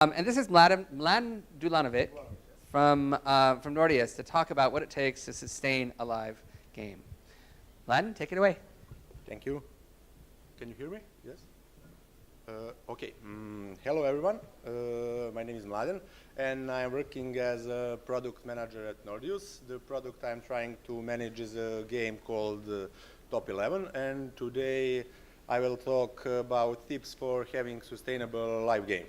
And this is Mladen DULANOVIC from Nordeus to talk about what it takes to sustain a live game. Mladen, take it away. Thank you. Can you hear me? Yes? Okay. Hello, everyone. My name is Mladen, and I'm working as a product manager at Nordeus. The product I'm trying to manage is a game called Top 11, and today I will talk about tips for having sustainable live game.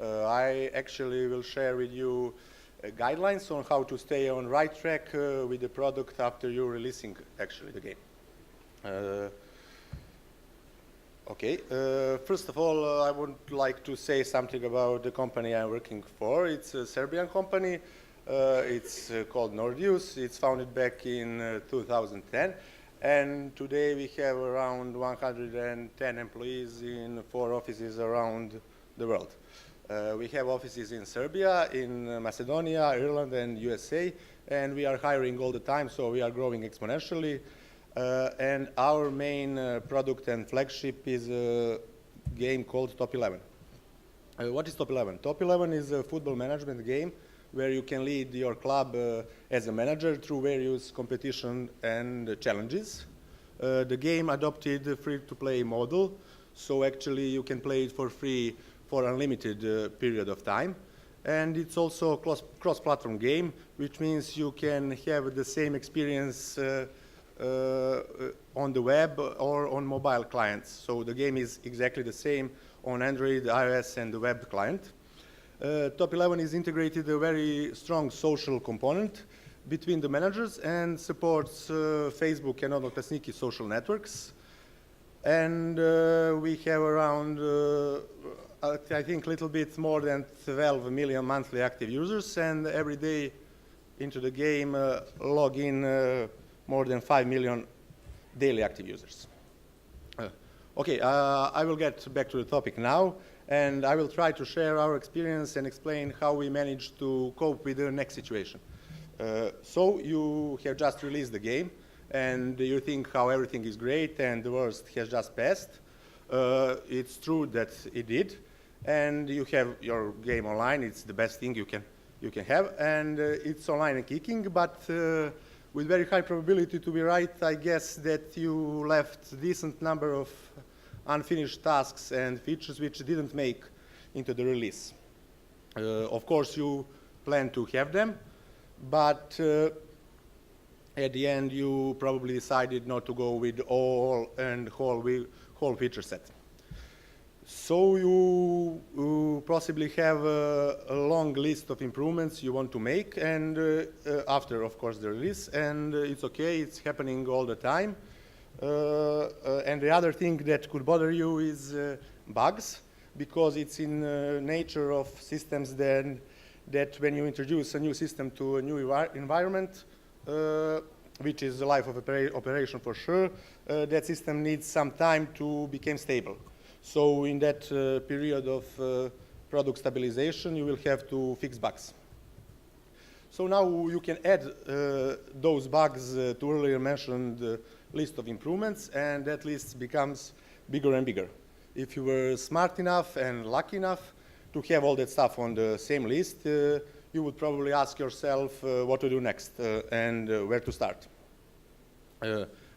I actually will share with you guidelines on how to stay on right track with the product after you're releasing actually the game. Okay, first of all, I would like to say something about the company I'm working for. It's a Serbian company. It's called Nordeus. It's founded back in 2010. And today we have around 110 employees in 4 offices around the world. We have offices in Serbia, in Macedonia, Ireland, and USA. And we are hiring all the time, so we are growing exponentially. And our main product and flagship is a game called Top 11. What is Top 11? Top 11 is a football management game where you can lead your club as a manager through various competition and challenges. The game adopted a free-to-play model, so actually you can play it for free for an unlimited period of time. And it's also a cross-platform game, which means you can have the same experience on the web or on mobile clients. So the game is exactly the same on Android, iOS, and the web client. Top 11 is integrated a very strong social component between the managers and supports Facebook and Odnoklassniki social networks. And we have around, I think, a little bit more than 12 million monthly active users, and every day into the game log in more than 5 million daily active users. Okay, I will get back to the topic now, and I will try to share our experience and explain how we managed to cope with the next situation. So you have just released the game, and you think how everything is great and the worst has just passed. It's true that it did, and you have your game online. It's the best thing you can have, and it's online and kicking, but with very high probability to be right, I guess that you left a decent number of unfinished tasks and features which didn't make into the release. Of course, you plan to have them, but at the end, you probably decided not to go with whole feature set. So you possibly have a long list of improvements you want to make, and after, of course, the release, and it's okay, it's happening all the time. And the other thing that could bother you is bugs, because it's in nature of systems then that when you introduce a new system to a new environment, which is the life of operation for sure, that system needs some time to become stable. So in that period of product stabilization, you will have to fix bugs. So now you can add those bugs to earlier mentioned list of improvements, and that list becomes bigger and bigger. If you were smart enough and lucky enough to have all that stuff on the same list, you would probably ask yourself what to do next and where to start.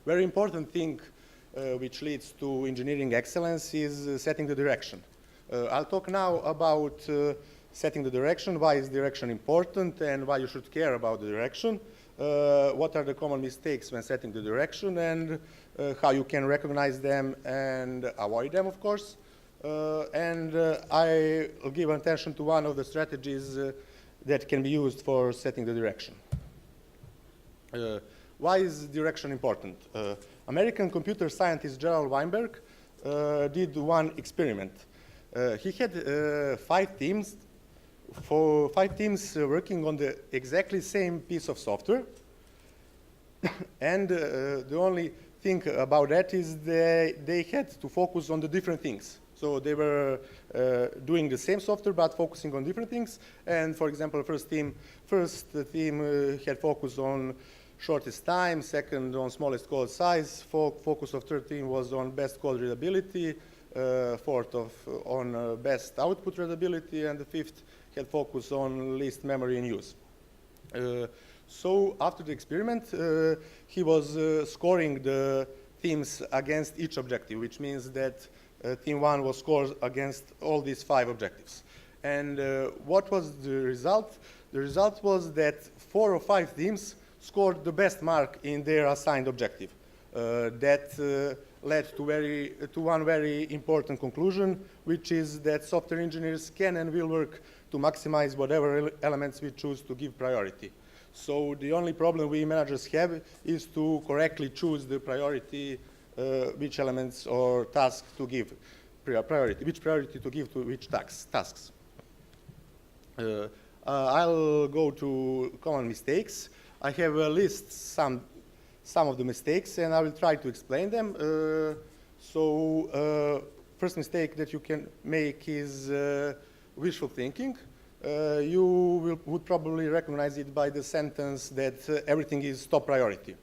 Very important thing which leads to engineering excellence is setting the direction. I'll talk now about setting the direction, why is direction important and why you should care about the direction, what are the common mistakes when setting the direction, and how you can recognize them and avoid them, of course. And I'll give attention to one of the strategies that can be used for setting the direction. Why is direction important? American computer scientist Gerald Weinberg did one experiment. He had 5 teams working on the exactly same piece of software. And the only thing about that is they had to focus on the different things. So they were doing the same software but focusing on different things. And for example, first team had focus on shortest time, second on smallest code size, focus of third team was on best code readability, fourth on best output readability, and the fifth had focus on least memory in use. So after the experiment, he was scoring the teams against each objective, which means that team 1 was scored against all these 5 objectives. And what was the result? The result was that 4 or 5 teams scored the best mark in their assigned objective. That led to one very important conclusion, which is that software engineers can and will work to maximize whatever elements we choose to give priority. So the only problem we managers have is to correctly choose the priority, which elements or tasks to give priority, which priority to give to which tasks. I'll go to common mistakes. I have a list some of the mistakes, and I will try to explain them. First mistake that you can make is wishful thinking. You would probably recognize it by the sentence that everything is top priority.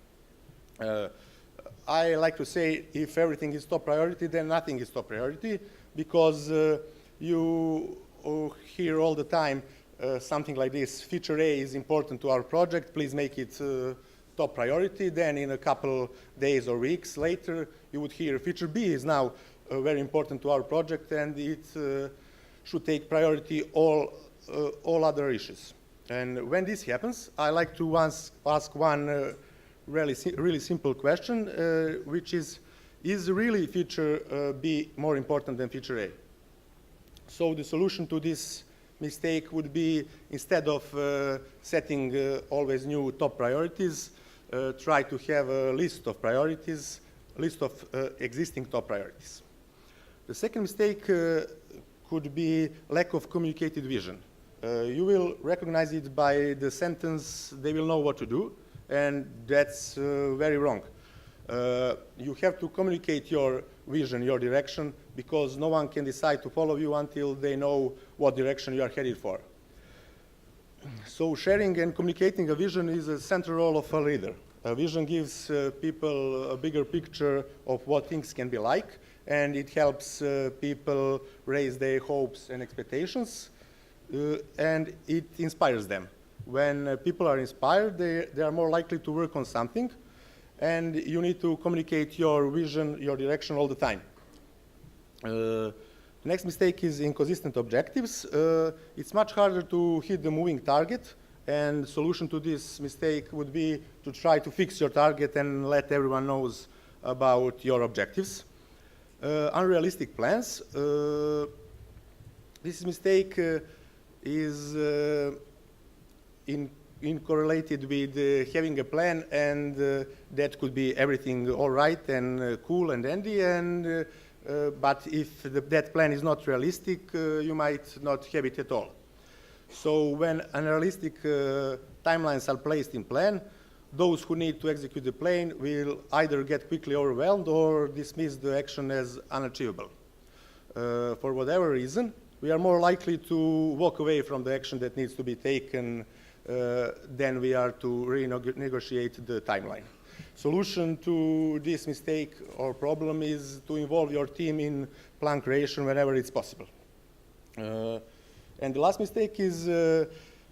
I like to say if everything is top priority, then nothing is top priority, because you hear all the time something like this: feature A is important to our project, please make it top priority. Then in a couple days or weeks later, you would hear feature B is now very important to our project, and it should take priority all other issues. And when this happens, I like to ask one really simple question, which is really feature B more important than feature A? So the solution to this mistake would be, instead of setting always new top priorities, try to have a list of priorities, list of existing top priorities. The second mistake could be lack of communicated vision. You will recognize it by the sentence, they will know what to do, and that's very wrong. You have to communicate your vision, your direction, because no one can decide to follow you until they know what direction you are headed for. So sharing and communicating a vision is a central role of a leader. A vision gives people a bigger picture of what things can be like, and it helps people raise their hopes and expectations, and it inspires them. When people are inspired, they are more likely to work on something, and you need to communicate your vision, your direction all the time. The next mistake is inconsistent objectives. It's much harder to hit the moving target, and the solution to this mistake would be to try to fix your target and let everyone knows about your objectives. Unrealistic plans. This mistake is correlated with having a plan, and that could be everything all right and cool and dandy, and but if that plan is not realistic, you might not have it at all. So when unrealistic timelines are placed in plan, those who need to execute the plan will either get quickly overwhelmed or dismiss the action as unachievable. For whatever reason, we are more likely to walk away from the action that needs to be taken than we are to renegotiate the timeline. Solution to this mistake or problem is to involve your team in plan creation whenever it's possible. And the last mistake is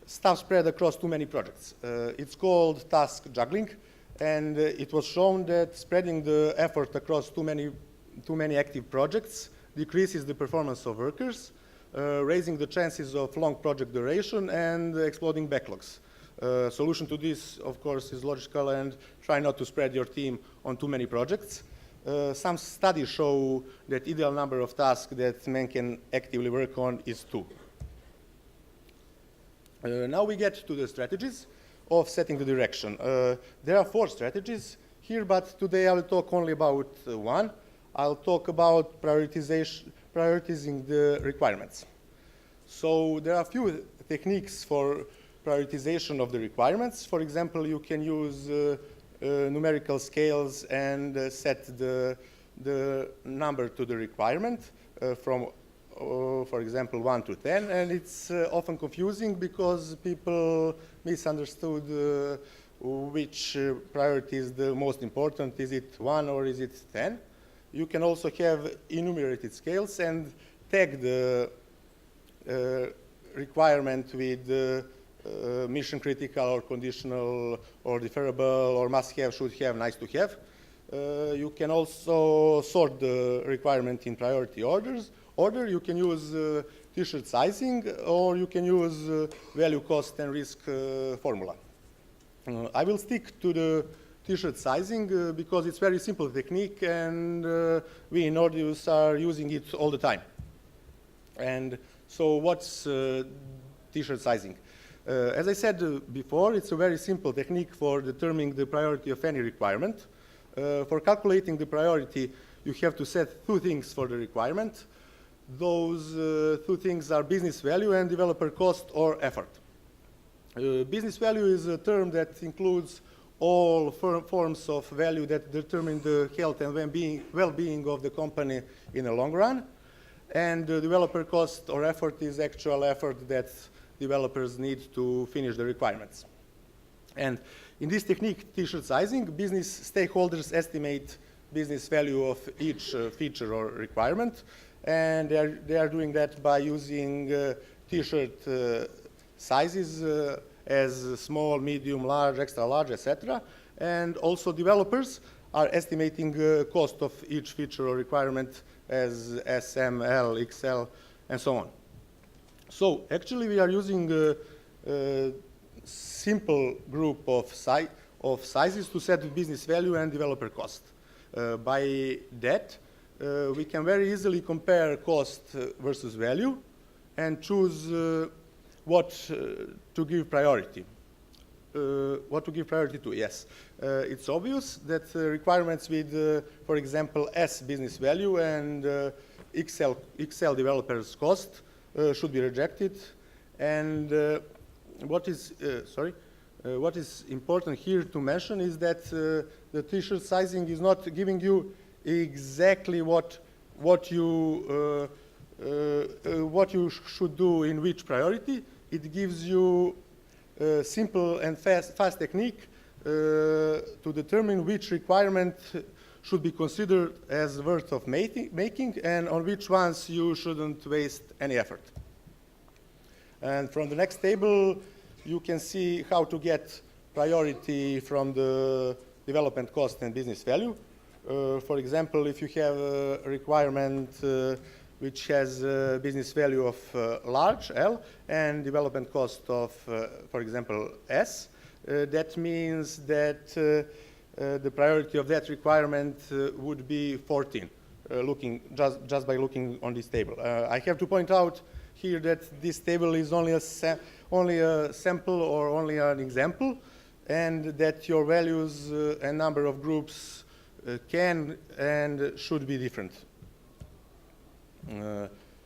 stuff spread across too many projects. It's called task juggling, and it was shown that spreading the effort across too many active projects decreases the performance of workers, raising the chances of long project duration and exploding backlogs. Solution to this, of course, is logical, and try not to spread your team on too many projects. Some studies show that ideal number of tasks that men can actively work on is 2. Now we get to the strategies of setting the direction. There are 4 strategies here, but today I will talk only about one. I'll talk about prioritizing the requirements. So there are a few techniques for prioritization of the requirements. For example, you can use numerical scales and set the number to the requirement from, for example, 1 to 10, and it's often confusing because people misunderstood which priority is the most important. Is it 1 or is it 10? You can also have enumerated scales and tag the requirement with mission critical or conditional or deferrable or must have, should have, nice to have. You can also sort the requirement in priority order. You can use Tshirt sizing, or you can use value, cost, and risk formula. I will stick to the Tshirt sizing because it's very simple technique, and we in Nordeus are using it all the time. And so what's Tshirt sizing? As I said before, it's a very simple technique for determining the priority of any requirement. For calculating the priority, you have to set two things for the requirement. Those two things are business value and developer cost or effort. Business value is a term that includes all forms of value that determine the health and well-being of the company in the long run. And the developer cost or effort is actual effort that developers need to finish the requirements. And in this technique, Tshirt sizing, business stakeholders estimate business value of each feature or requirement, and they are doing that by using Tshirt sizes as small, medium, large, extra large, etc. And also developers are estimating cost of each feature or requirement as SM, L, XL, and so on. So actually we are using a simple group of sizes to set the business value and developer cost. By that, we can very easily compare cost versus value and choose what to give priority. What to give priority to, yes. It's obvious that requirements with, for example, S business value and XL developers cost should be rejected. And what is important here to mention is that the Tshirt sizing is not giving you exactly what you should do in which priority. It gives you a simple and fast technique to determine which requirement should be considered as worth of making and on which ones you shouldn't waste any effort. And from the next table, you can see how to get priority from the development cost and business value. For example, if you have a requirement which has a business value of large, L, and development cost of, for example, S, that means that the priority of that requirement would be 14, just by looking on this table. I have to point out here that this table is only a sample or only an example, and that your values and number of groups can and should be different.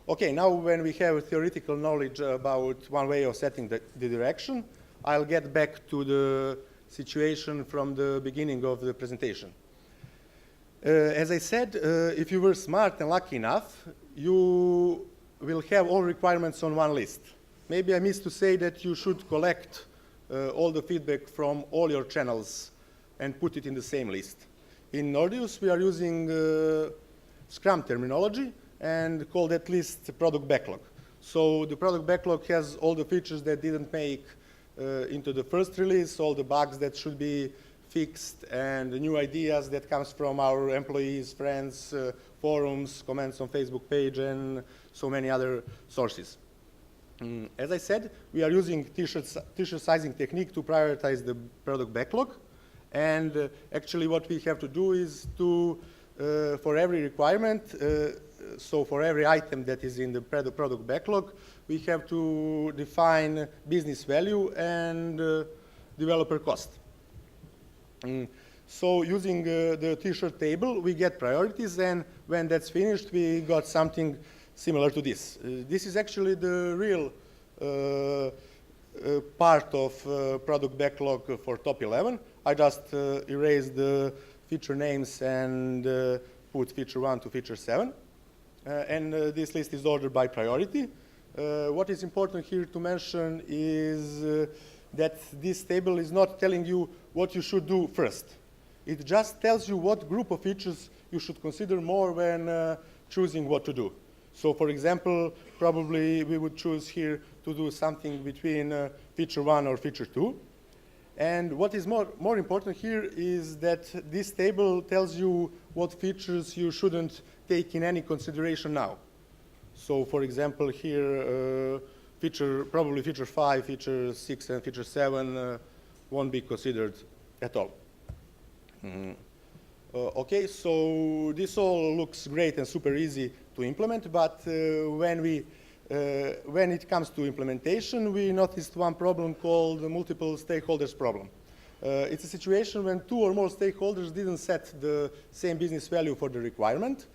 Okay, now when we have theoretical knowledge about one way of setting the direction, I'll get back to the situation from the beginning of the presentation. As I said, if you were smart and lucky enough, you will have all requirements on one list. Maybe I missed to say that you should collect all the feedback from all your channels and put it in the same list. In Nordeus, we are using Scrum terminology and call that list product backlog. So the product backlog has all the features that didn't make into the first release, all the bugs that should be fixed, and the new ideas that comes from our employees, friends, forums, comments on Facebook page, and so many other sources. As I said, we are using Tshirt sizing technique to prioritize the product backlog. And actually what we have to do is to, for every requirement, so for every item that is in the product backlog, we have to define business value and developer cost. So using the Tshirt table, we get priorities, and when that's finished, we got something similar to this. This is actually the real part of product backlog for top 11. I just erased the feature names and put feature 1 to feature 7. And this list is ordered by priority. What is important here to mention is that this table is not telling you what you should do first. It just tells you what group of features you should consider more when choosing what to do. So for example, probably we would choose here to do something between feature 1 or feature 2. And what is more important here is that this table tells you what features you shouldn't take in any consideration now. So for example, here, probably feature 5, feature 6, and feature 7 won't be considered at all. Okay, so this all looks great and super easy to implement, but when it comes to implementation, we noticed one problem called the multiple stakeholders problem. It's a situation when 2 or more stakeholders didn't set the same business value for the requirement.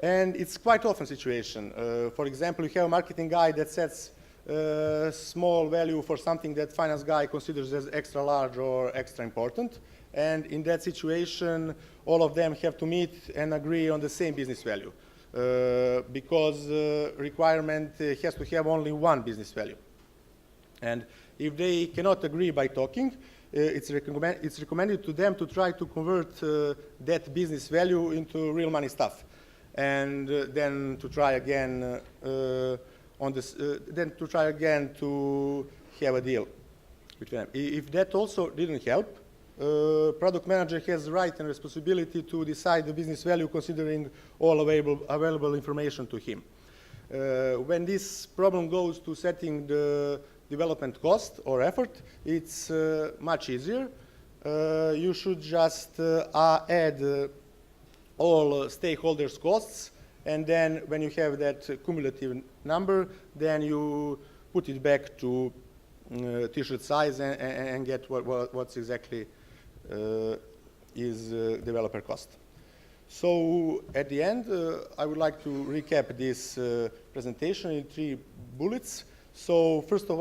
And it's quite often a situation. For example, you have a marketing guy that sets a small value for something that finance guy considers as extra large or extra important. And in that situation, all of them have to meet and agree on the same business value. Because requirement has to have only one business value. And if they cannot agree by talking, it's recommended to them to try to convert that business value into real money stuff. And then to try again to have a deal between them. If that also didn't help, product manager has the right and responsibility to decide the business value considering all available information to him. When this problem goes to setting the development cost or effort, it's much easier. You should just add all stakeholders' costs, and then when you have that cumulative number, then you put it back to Tshirt size and get what's exactly is developer cost. So at the end, I would like to recap this presentation in 3 bullets. So first of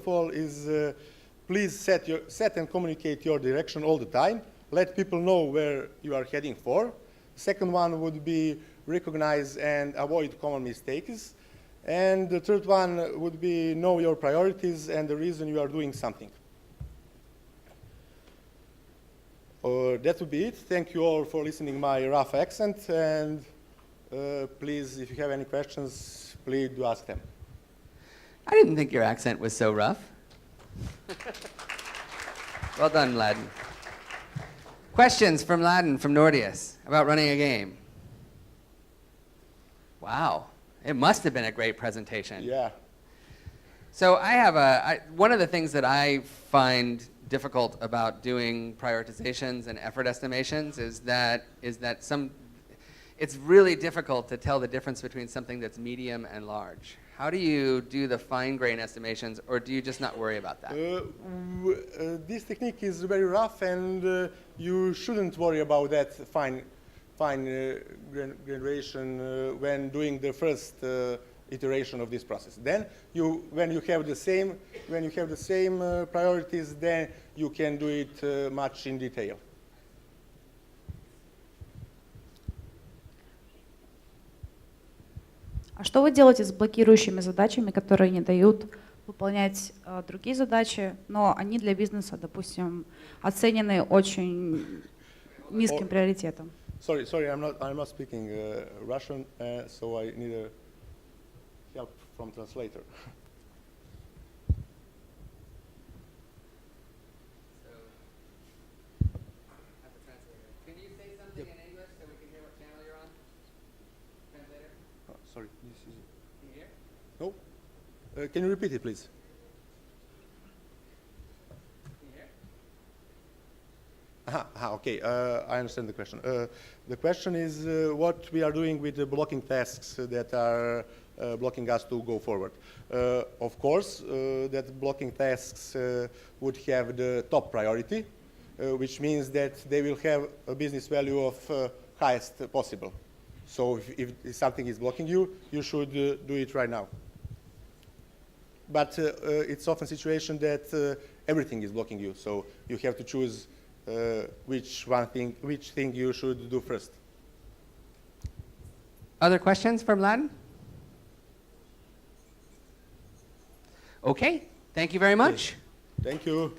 all is please set and communicate your direction all the time. Let people know where you are heading for. Second one would be recognize and avoid common mistakes. And the third one would be know your priorities and the reason you are doing something. That would be it. Thank you all for listening my rough accent. And please, if you have any questions, please do ask them. I didn't think your accent was so rough. Well done, Mladen. Questions from Mladen from Nordeus about running a game? Wow, it must have been a great presentation. Yeah. So I have one of the things that I find difficult about doing prioritizations and effort estimations is that it's really difficult to tell the difference between something that's medium and large. How do you do the fine-grain estimations, or do you just not worry about that? This technique is very rough, and you shouldn't worry about that fine gradation when doing the first iteration of this process. Then, when you have the same priorities, then you can do it much in detail. А что вы делаете с блокирующими задачами, которые не дают выполнять другие задачи, но они для бизнеса, допустим, оценены очень низким приоритетом? Sorry, I'm not speaking Russian, so I need help from translator. Can you say something in English so we can hear what channel you're on? Translator? Sorry, this is. Can you hear? No. Can you repeat it, please? Can you hear? Okay, I understand the question. The question is what we are doing with the blocking tasks that are blocking us to go forward. Of course, that blocking tasks would have the top priority, which means that they will have a business value of highest possible. So if something is blocking you, you should do it right now. But it's often a situation that everything is blocking you, so you have to choose which thing you should do first. Other questions for Mladen? Okay, thank you very much. Thank you.